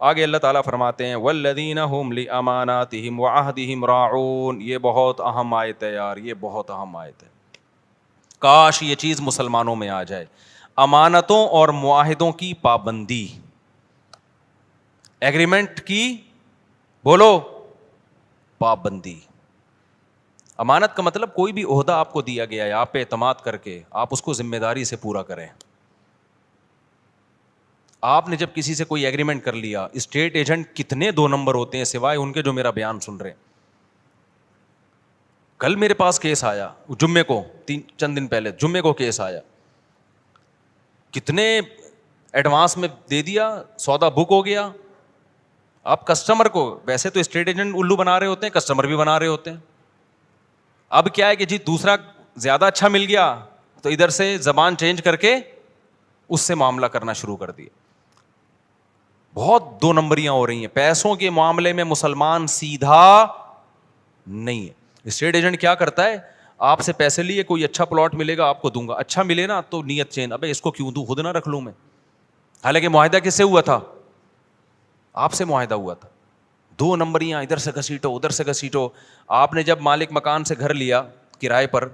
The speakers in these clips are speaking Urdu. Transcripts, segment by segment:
آگے اللہ تعالیٰ فرماتے ہیں والذین هم لاماناتہم وعہدہم راعون. یہ بہت اہم آیت ہے یار, یہ بہت اہم آیت ہے. کاش یہ چیز مسلمانوں میں آ جائے. امانتوں اور معاہدوں کی پابندی, ایگریمنٹ کی بولو پابندی. امانت کا مطلب کوئی بھی عہدہ آپ کو دیا گیا ہے, آپ پہ اعتماد کر کے آپ اس کو ذمہ داری سے پورا کریں. آپ نے جب کسی سے کوئی ایگریمنٹ کر لیا, اسٹیٹ ایجنٹ کتنے 2 نمبر ہوتے ہیں سوائے ان کے جو میرا بیان سن رہے ہیں. کل میرے پاس کیس آیا, جمعے کو, چند دن پہلے جمعے کو کیس آیا, کتنے ایڈوانس میں دے دیا, سودا بک ہو گیا. آپ کسٹمر کو, ویسے تو اسٹیٹ ایجنٹ الو بنا رہے ہوتے ہیں, کسٹمر بھی بنا رہے ہوتے ہیں. اب کیا ہے کہ جی دوسرا زیادہ اچھا مل گیا تو ادھر سے زبان چینج کر کے اس سے معاملہ کرنا شروع کر دیا. بہت 2 نمبریاں ہو رہی ہیں پیسوں کے معاملے میں. مسلمان سیدھا نہیں ہے. اسٹیٹ ایجنٹ کیا کرتا ہے, آپ سے پیسے لیے, کوئی اچھا پلاٹ ملے گا آپ کو دوں گا, اچھا ملے نا تو نیت چین, ابے اس کو کیوں دوں, خود نہ رکھ لوں میں. حالانکہ معاہدہ کس سے ہوا تھا, آپ سے معاہدہ ہوا تھا. 2 نمبریاں, ادھر سے گھسیٹو ادھر سے گھسیٹو. آپ نے جب مالک مکان سے گھر لیا کرائے پر,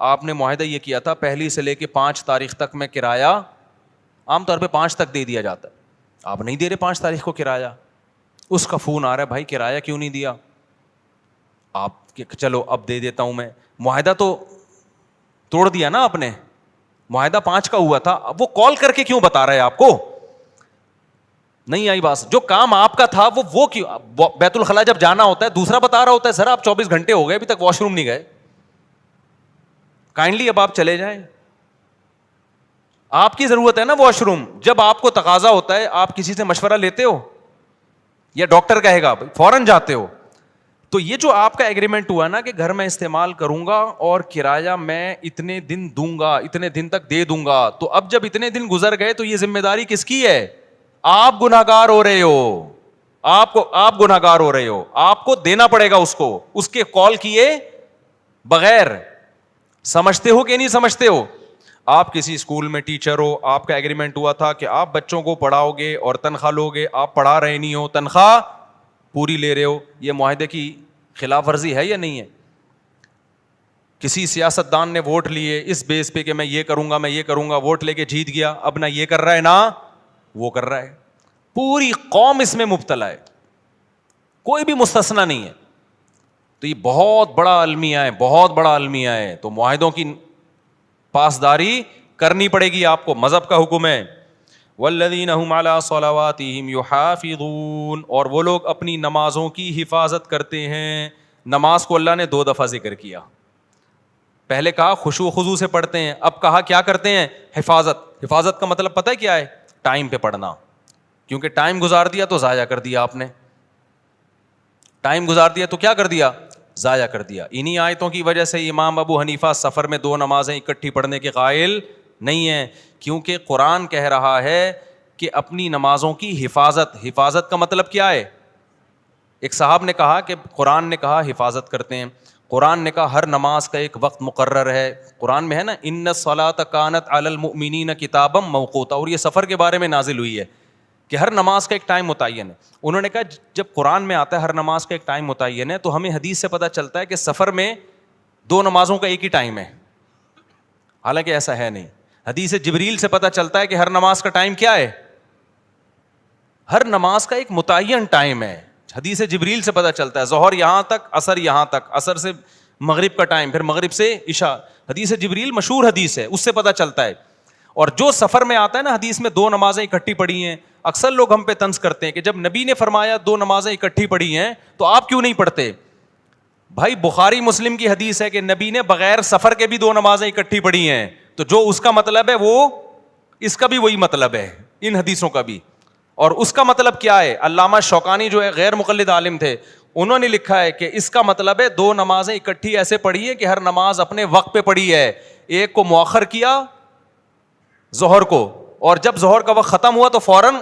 آپ نے معاہدہ یہ کیا تھا 1 سے لے کے 5 تاریخ تک میں کرایہ, عام طور پہ 5 تک دے دیا جاتا ہے. آپ نہیں دے رہے 5 تاریخ کو کرایہ, اس کا فون آ رہا ہے بھائی کرایہ کیوں نہیں دیا. آپ چلو اب دے دیتا ہوں میں. معاہدہ تو توڑ دیا نا آپ نے, معاہدہ 5 کا ہوا تھا, اب وہ کال کر کے کیوں بتا رہا ہے آپ کو. نہیں آئی بات, جو کام آپ کا تھا وہ کیوں, بیت الخلاء جب جانا ہوتا ہے دوسرا بتا رہا ہوتا ہے سر آپ 24 گھنٹے ہو گئے ابھی تک واش روم نہیں گئے, کائنڈلی اب آپ چلے جائیں. آپ کی ضرورت ہے نا واش روم, جب آپ کو تقاضا ہوتا ہے آپ کسی سے مشورہ لیتے ہو یا ڈاکٹر کہے گا فوراً جاتے ہو. تو یہ جو آپ کا ایگریمنٹ ہوا نا کہ گھر میں استعمال کروں گا اور کرایہ میں اتنے دن دوں گا, اتنے دن تک دے دوں گا, تو اب جب اتنے دن گزر گئے تو یہ ذمہ داری کس کی ہے, آپ گنہگار ہو رہے ہو, آپ گنہگار ہو رہے ہو, آپ کو دینا پڑے گا اس کو, اس کے کال کیے بغیر. سمجھتے ہو کہ نہیں سمجھتے ہو. آپ کسی اسکول میں ٹیچر ہو, آپ کا ایگریمنٹ ہوا تھا کہ آپ بچوں کو پڑھاؤ گے اور تنخواہ لو گے, آپ پڑھا رہے نہیں ہو, تنخواہ پوری لے رہے ہو. یہ معاہدے کی خلاف ورزی ہے یا نہیں ہے. کسی سیاست دان نے ووٹ لیے اس بیس پہ کہ میں یہ کروں گا میں یہ کروں گا, ووٹ لے کے جیت گیا, اب نہ یہ کر رہا ہے نہ وہ کر رہا ہے, پوری قوم اس میں مبتلا ہے, کوئی بھی مستثنا نہیں ہے. تو یہ بہت بڑا المیہ ہے, بہت بڑا المیہ ہے. تو معاہدوں کی پاسداری کرنی پڑے گی آپ کو, مذہب کا حکم ہے. والذین هم علی صلواتہم یحافظون, اور وہ لوگ اپنی نمازوں کی حفاظت کرتے ہیں. نماز کو اللہ نے 2 دفعہ ذکر کیا, پہلے کہا خشوع و خضوع سے پڑھتے ہیں, اب کہا کیا کرتے ہیں, حفاظت. حفاظت کا مطلب پتہ ہے کیا ہے, ٹائم پہ پڑھنا, کیونکہ ٹائم گزار دیا تو ضائع کر دیا آپ نے, ٹائم گزار دیا تو کیا کر دیا, ضائع کر دیا. انہی آیتوں کی وجہ سے امام ابو حنیفہ سفر میں 2 نمازیں اکٹھی پڑھنے کے قائل نہیں ہیں, کیونکہ قرآن کہہ رہا ہے کہ اپنی نمازوں کی حفاظت. حفاظت کا مطلب کیا ہے, ایک صاحب نے کہا کہ قرآن نے کہا حفاظت کرتے ہیں, قرآن نے کہا ہر نماز کا ایک وقت مقرر ہے. قرآن میں ہے نا ان الصلاۃ کانت علی المؤمنین کتابا موقوتا, اور یہ سفر کے بارے میں نازل ہوئی ہے کہ ہر نماز کا ایک ٹائم متعین ہے. انہوں نے کہا جب قرآن میں آتا ہے ہر نماز کا ایک ٹائم متعین ہے, تو ہمیں حدیث سے پتہ چلتا ہے کہ سفر میں 2 نمازوں کا ایک ہی ٹائم ہے, حالانکہ ایسا ہے نہیں. حدیث جبریل سے پتہ چلتا ہے کہ ہر نماز کا ٹائم کیا ہے, ہر نماز کا ایک متعین ٹائم ہے. حدیث جبریل سے پتہ چلتا ہے ظہر یہاں تک, عصر یہاں تک, عصر سے مغرب کا ٹائم, پھر مغرب سے عشاء. حدیث جبریل مشہور حدیث ہے, اس سے پتہ چلتا ہے. اور جو سفر میں آتا ہے نا حدیث میں 2 نمازیں اکٹھی پڑھی ہیں, اکثر لوگ ہم پہ طنز کرتے ہیں کہ جب نبی نے فرمایا 2 نمازیں اکٹھی پڑھی ہیں تو آپ کیوں نہیں پڑھتے. بھائی بخاری مسلم کی حدیث ہے کہ نبی نے بغیر سفر کے بھی 2 نمازیں اکٹھی پڑھی ہیں, تو جو اس کا مطلب ہے وہ اس کا بھی وہی مطلب ہے, ان حدیثوں کا بھی. اور اس کا مطلب کیا ہے, علامہ شوکانی جو ہے غیر مقلد عالم تھے, انہوں نے لکھا ہے کہ اس کا مطلب ہے 2 نمازیں اکٹھی ایسے پڑھی ہے کہ ہر نماز اپنے وقت پہ پڑھی ہے. ایک کو مؤخر کیا ظہر کو, اور جب ظہر کا وقت ختم ہوا تو فوراً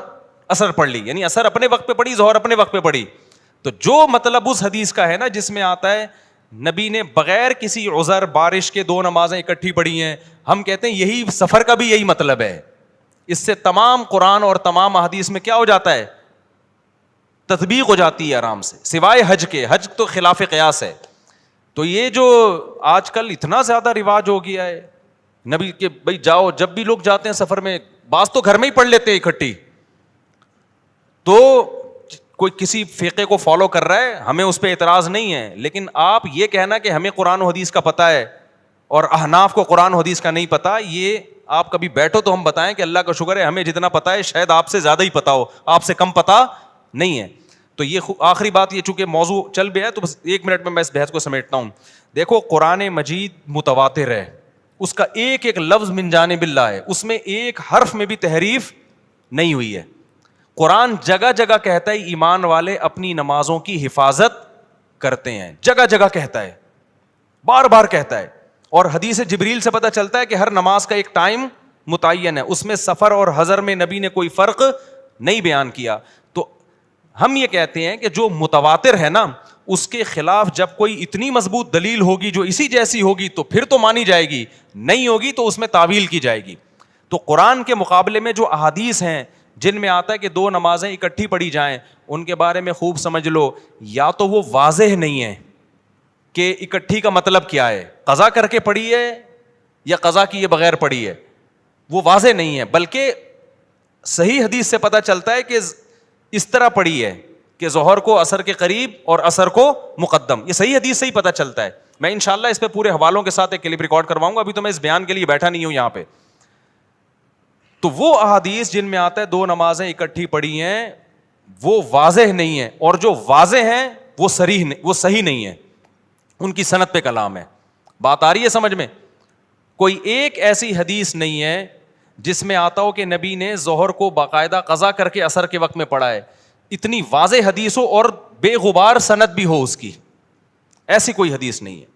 عصر پڑھ لی, یعنی عصر اپنے وقت پہ پڑھی, ظہر اپنے وقت پہ پڑھی. تو جو مطلب اس حدیث کا ہے نا جس میں آتا ہے نبی نے بغیر کسی عذر بارش کے 2 نمازیں اکٹھی پڑھی ہیں, ہم کہتے ہیں یہی سفر کا بھی یہی مطلب ہے. اس سے تمام قرآن اور تمام احادیث میں کیا ہو جاتا ہے, تطبیق ہو جاتی ہے آرام سے, سوائے حج کے. حج تو خلاف قیاس ہے. تو یہ جو آج کل اتنا زیادہ رواج ہو گیا ہے نبی کہ بھائی جاؤ, جب بھی لوگ جاتے ہیں سفر میں, بعض تو گھر میں ہی پڑھ لیتے ہیں اکٹھی, تو کوئی کسی فقہ کو فالو کر رہا ہے, ہمیں اس پہ اعتراض نہیں ہے, لیکن آپ یہ کہنا کہ ہمیں قرآن و حدیث کا پتہ ہے اور احناف کو قرآن و حدیث کا نہیں پتہ, یہ آپ کبھی بیٹھو تو ہم بتائیں کہ اللہ کا شکر ہے ہمیں جتنا پتہ ہے شاید آپ سے زیادہ ہی پتہ ہو, آپ سے کم پتہ نہیں ہے. تو یہ آخری بات, یہ چونکہ موضوع چل گیا ہے تو بس 1 منٹ میں اس بحث کو سمیٹتا ہوں. دیکھو قرآن مجید متواتر ہے, اس کا ایک ایک لفظ من جانب اللہ ہے, اس میں ایک حرف میں بھی تحریف نہیں ہوئی ہے. قرآن جگہ جگہ کہتا ہے ایمان والے اپنی نمازوں کی حفاظت کرتے ہیں, جگہ جگہ کہتا ہے, بار بار کہتا ہے. اور حدیث جبریل سے پتہ چلتا ہے کہ ہر نماز کا ایک ٹائم متعین ہے, اس میں سفر اور حضر میں نبی نے کوئی فرق نہیں بیان کیا. تو ہم یہ کہتے ہیں کہ جو متواتر ہے نا, اس کے خلاف جب کوئی اتنی مضبوط دلیل ہوگی جو اسی جیسی ہوگی تو پھر تو مانی جائے گی, نہیں ہوگی تو اس میں تعویل کی جائے گی. تو قرآن کے مقابلے میں جو احادیث ہیں جن میں آتا ہے کہ 2 نمازیں اکٹھی پڑھی جائیں, ان کے بارے میں خوب سمجھ لو, یا تو وہ واضح نہیں ہے کہ اکٹھی کا مطلب کیا ہے, قضا کر کے پڑھی ہے یا قضا کیے بغیر پڑھی ہے, وہ واضح نہیں ہے. بلکہ صحیح حدیث سے پتہ چلتا ہے کہ اس طرح پڑھی ہے کہ ظہر کو عصر کے قریب اور عصر کو مقدم, یہ صحیح حدیث سے ہی پتہ چلتا ہے. میں انشاءاللہ اس پہ پورے حوالوں کے ساتھ ایک کلپ ریکارڈ کرواؤں گا, ابھی تو میں اس بیان کے لیے بیٹھا نہیں ہوں یہاں پہ. تو وہ احادیث جن میں آتا ہے 2 نمازیں اکٹھی پڑھی ہیں وہ واضح نہیں ہے, اور جو واضح ہیں وہ صحیح نہیں ہے, ان کی سند پہ کلام ہے. بات آ رہی ہے سمجھ میں؟ کوئی ایک ایسی حدیث نہیں ہے جس میں آتا ہو کہ نبی نے ظہر کو باقاعدہ قضا کر کے عصر کے وقت میں پڑھا ہے. اتنی واضح حدیث ہو اور بے غبار سند بھی ہو اس کی, ایسی کوئی حدیث نہیں ہے.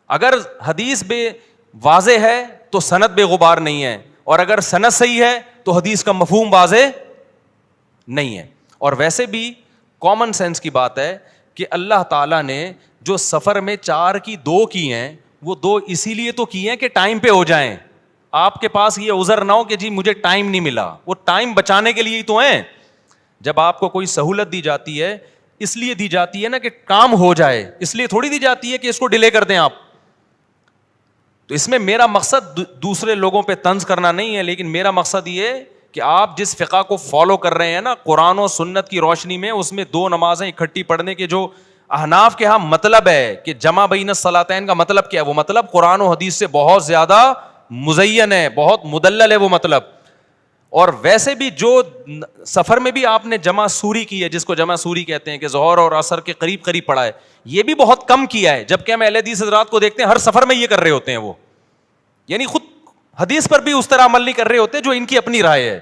اگر حدیث بے واضح ہے تو سند بے غبار نہیں ہے, اور اگر سند صحیح ہے تو حدیث کا مفہوم واضح نہیں ہے. اور ویسے بھی کامن سینس کی بات ہے کہ اللہ تعالیٰ نے جو سفر میں 4 کی 2 کی ہیں, وہ 2 اسی لیے تو کی ہیں کہ ٹائم پہ ہو جائیں. آپ کے پاس یہ عذر نہ ہو کہ جی مجھے ٹائم نہیں ملا, وہ ٹائم بچانے کے لیے ہی تو ہیں. جب آپ کو کوئی سہولت دی جاتی ہے اس لیے دی جاتی ہے نا کہ کام ہو جائے, اس لیے تھوڑی دی جاتی ہے کہ اس کو ڈیلے کر دیں آپ. تو اس میں میرا مقصد دوسرے لوگوں پہ طنز کرنا نہیں ہے, لیکن میرا مقصد یہ کہ آپ جس فقہ کو فالو کر رہے ہیں نا قرآن و سنت کی روشنی میں, اس میں 2 نمازیں اکٹھی پڑھنے کے جو احناف کے ہاں مطلب ہے کہ جمع بین الصلاتین کا مطلب کیا ہے, وہ مطلب قرآن و حدیث سے بہت زیادہ مزین ہے, بہت مدلل ہے وہ مطلب. اور ویسے بھی جو سفر میں بھی آپ نے جمع سوری کی ہے, جس کو جمع سوری کہتے ہیں کہ ظہر اور عصر کے قریب قریب پڑھا ہے, یہ بھی بہت کم کیا ہے. جبکہ ہم اہل حدیث حضرات کو دیکھتے ہیں ہر سفر میں یہ کر رہے ہوتے ہیں, وہ یعنی خود حدیث پر بھی اس طرح عمل نہیں کر رہے ہوتے جو ان کی اپنی رائے ہے.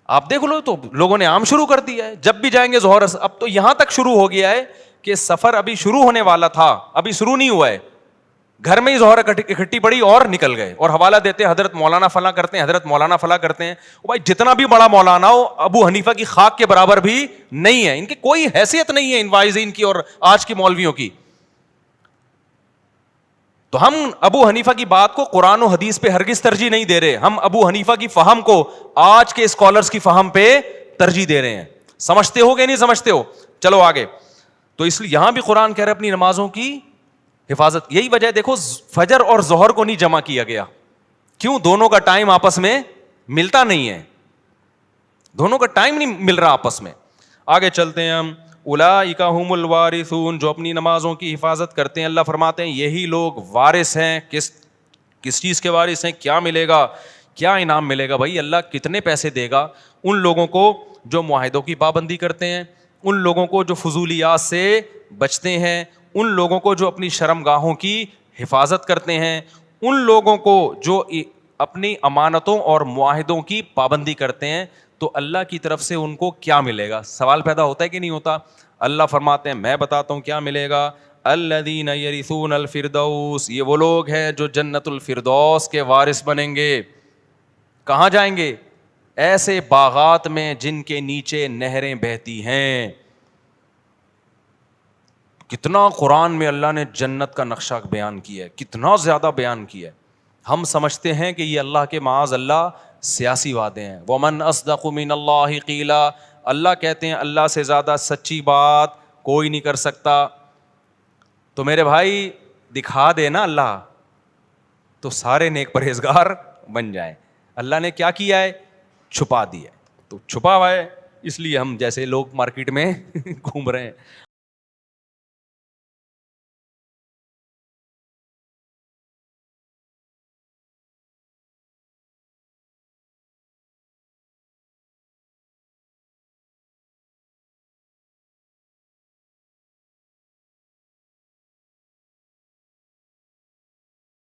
آپ دیکھ لو تو لوگوں نے عام شروع کر دیا ہے, جب بھی جائیں گے ظہر. اب تو یہاں تک شروع ہو گیا ہے کہ سفر ابھی شروع ہونے والا تھا, ابھی شروع نہیں ہوا ہے, گھر میں ہی ظہر اکٹھی پڑی اور نکل گئے, اور حوالہ دیتے ہیں حضرت مولانا فلاں کرتے ہیں, حضرت مولانا فلاں کرتے ہیں. بھائی جتنا بھی بڑا مولانا ہو ابو حنیفہ کی خاک کے برابر بھی نہیں ہے, ان کی کوئی حیثیت نہیں ہے ان واعظین کی اور آج کی مولویوں کی. تو ہم ابو حنیفہ کی بات کو قرآن و حدیث پہ ہرگز ترجیح نہیں دے رہے, ہم ابو حنیفہ کی فہم کو آج کے اسکالرز کی فہم پہ ترجیح دے رہے ہیں. سمجھتے ہو کہ نہیں سمجھتے ہو؟ چلو آگے. تو اس لیے یہاں بھی قرآن کہہ رہے اپنی نمازوں کی حفاظت. یہی وجہ دیکھو فجر اور ظہر کو نہیں جمع کیا گیا, کیوں؟ دونوں کا ٹائم آپس میں ملتا نہیں ہے, دونوں کا ٹائم نہیں مل رہا آپس میں. آگے چلتے ہیں ہم. اولئک هم الوارثون, جو اپنی نمازوں کی حفاظت کرتے ہیں, اللہ فرماتے ہیں یہی لوگ وارث ہیں. کس چیز کے وارث ہیں؟ کیا ملے گا, کیا انعام ملے گا بھائی, اللہ کتنے پیسے دے گا ان لوگوں کو جو معاہدوں کی پابندی کرتے ہیں, ان لوگوں کو جو فضولیات سے بچتے ہیں, ان لوگوں کو جو اپنی شرم گاہوں کی حفاظت کرتے ہیں, ان لوگوں کو جو اپنی امانتوں اور معاہدوں کی پابندی کرتے ہیں. تو اللہ کی طرف سے ان کو کیا ملے گا؟ سوال پیدا ہوتا ہے کہ نہیں ہوتا؟ اللہ فرماتے ہیں میں بتاتا ہوں کیا ملے گا. الذین یرثون الفردوس, یہ وہ لوگ ہیں جو جنت الفردوس کے وارث بنیں گے. کہاں جائیں گے؟ ایسے باغات میں جن کے نیچے نہریں بہتی ہیں. کتنا قرآن میں اللہ نے جنت کا نقشہ بیان کیا ہے, کتنا زیادہ بیان کیا ہے. ہم سمجھتے ہیں کہ یہ اللہ کے معاذ اللہ سیاسی وعدے ہیں. وَمَنْ أَصْدَقُ مِنَ اللَّهِ قِيلًا, اللہ کہتے ہیں اللہ سے زیادہ سچی بات کوئی نہیں کر سکتا. تو میرے بھائی دکھا دے نا اللہ, تو سارے نیک پرہیزگار بن جائیں. اللہ نے کیا کیا ہے, چھپا دیا ہے. تو چھپا ہوا ہے, اس لیے ہم جیسے لوگ مارکیٹ میں گھوم رہے ہیں.